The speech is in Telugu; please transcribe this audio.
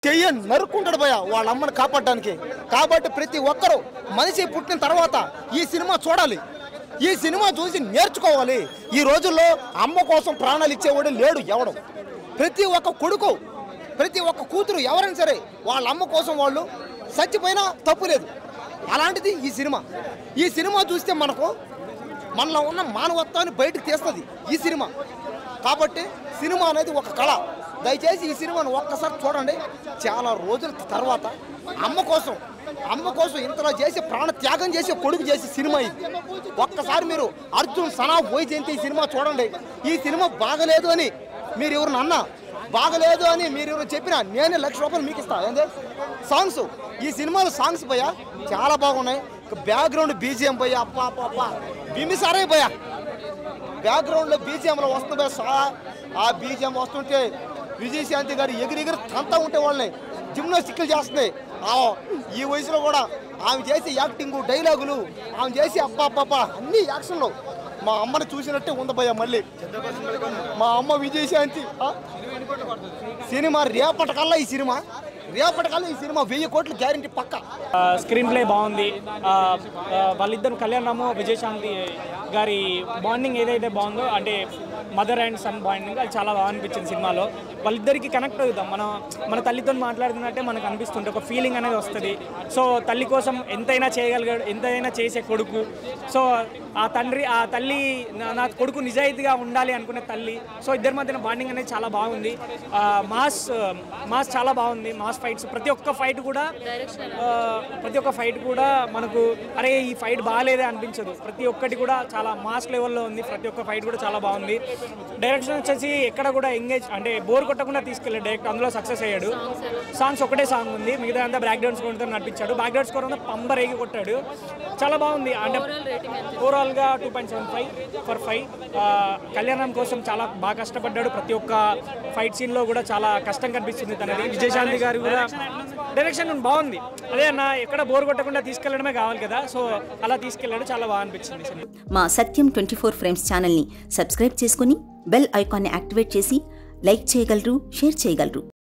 చెయ్యి నరుక్కుంటాడు భయ వాళ్ళ అమ్మని కాపాడడానికి. కాబట్టి ప్రతి ఒక్కరూ మనిషి పుట్టిన తర్వాత ఈ సినిమా చూడాలి, ఈ సినిమా చూసి నేర్చుకోవాలి. ఈ రోజుల్లో అమ్మ కోసం ప్రాణాలు ఇచ్చేవాడు లేడు ఎవడు. ప్రతి ఒక్క కొడుకు, ప్రతి ఒక్క కూతురు ఎవరైనా సరే వాళ్ళ అమ్మ కోసం వాళ్ళు చచ్చిపోయినా తప్పు లేదు. అలాంటిది ఈ సినిమా చూస్తే మనలో ఉన్న మానవత్వాన్ని బయటకు తీస్తుంది ఈ సినిమా. కాబట్టి సినిమా అనేది ఒక కళ. దయచేసి ఈ సినిమాను ఒక్కసారి చూడండి. చాలా రోజుల తర్వాత అమ్మ కోసం ఇంతలో చేసి ప్రాణ త్యాగం చేసి కొడుకు చేసి సినిమా ఇది. ఒక్కసారి మీరు అర్జున్ సనా వైజయంతి ఈ సినిమా చూడండి. ఈ సినిమా బాగలేదు అని మీరు ఎవరు అన్నా, బాగలేదు అని మీరు ఎవరు చెప్పినా నేనే ₹1,00,000 మీకు ఇస్తా. ఏంది సాంగ్స్, ఈ సినిమాలో సాంగ్స్ భయ్యా చాలా బాగున్నాయి. బ్యాక్గ్రౌండ్ బీజిఎం భయ్యా అప్ప బిమిసారే భయ్యా. బ్యాక్గ్రౌండ్లో బీజిఎంలో వస్తుంది భయ్యా. ఆ బీజిఎం వస్తుంటే విజయశాంతి గారు ఎగిరి తంతా ఉంటే వాళ్ళని జిమ్నాస్టిక్లు చేస్తుంది. ఈ వయసులో కూడా ఆమె చేసే యాక్టింగ్, డైలాగులు, ఆమె చేసే అప్ప అన్ని యాక్షన్లో మా అమ్మని చూసినట్టే ఉంది భయ్యా. మళ్ళీ మా అమ్మ విజయశాంతి సినిమా రేపటికల్లా ఈ సినిమా 1000 కోట్లు గ్యారెంటీ పక్క. స్క్రీన్ ప్లే బాగుంది. వాళ్ళిద్దరు కళ్యాణ్ రాము విజయశాంతి గారి బాండింగ్ ఏదైతే బాగుందో, అంటే మదర్ అండ్ సన్ బాండింగ్, అది చాలా బాగా అనిపించింది సినిమాలో. వాళ్ళిద్దరికి కనెక్ట్ అవుతాం. మన తల్లితో మాట్లాడుతున్నట్టే మనకు అనిపిస్తుంటే ఒక ఫీలింగ్ అనేది వస్తుంది. సో తల్లి కోసం ఎంతైనా చేయగలిగాడు, ఎంతైనా చేసే కొడుకు. సో ఆ తల్లి నా కొడుకు నిజాయితీగా ఉండాలి అనుకునే తల్లి. సో ఇద్దరి మధ్యన బాండింగ్ అనేది చాలా బాగుంది. మాస్ చాలా బాగుంది. మాస్ ఫైట్స్, ప్రతి ఒక్క ఫైట్ కూడా మనకు అరే ఈ ఫైట్ బాగాలేదే అనిపించదు. ప్రతి ఒక్కటి కూడా చాలా మాస్ లెవెల్లో ఉంది. ప్రతి ఒక్క ఫైట్ కూడా చాలా బాగుంది. డైరెక్షన్ వచ్చేసి ఎక్కడ కూడా ఎంగేజ్ అంటే బోర్ కొట్టకుండా తీసుకెళ్ళాడు డైరెక్ట్. అందులో సక్సెస్ అయ్యాడు. సాంగ్స్ ఒకటే సాంగ్ ఉంది, మిగతా అంతా బ్యాక్గ్రౌండ్ స్కోర్ నడిపించాడు. బ్యాక్గ్రౌండ్ స్కోర్ అంతా పంబరేగి కొట్టాడు. చాలా బాగుంది. అంటే ఓవరాల్గా 2.75/5. కళ్యాణం కోసం చాలా బాగా కష్టపడ్డాడు. ప్రతి ఒక్క ఫైట్ సీన్లో కూడా చాలా కష్టం కనిపిస్తుంది తనది. విజయశాంతి గారు కూడా డైరెక్షన్ బాగుంది. అదే అన్న ఎక్కడ బోర్ కొట్టకుండా తీసుకెళ్లడమే కావాలి కదా, సో అలా తీసుకెళ్లాడు. చాలా బాగా అనిపించింది. మా సత్యం 24 ఫ్రేమ్స్ ఛానల్ని సబ్స్క్రైబ్ చేసుకుని బెల్ ఐకాన్ని యాక్టివేట్ చేసి లైక్ చేయగలరు, షేర్ చేయగలరు.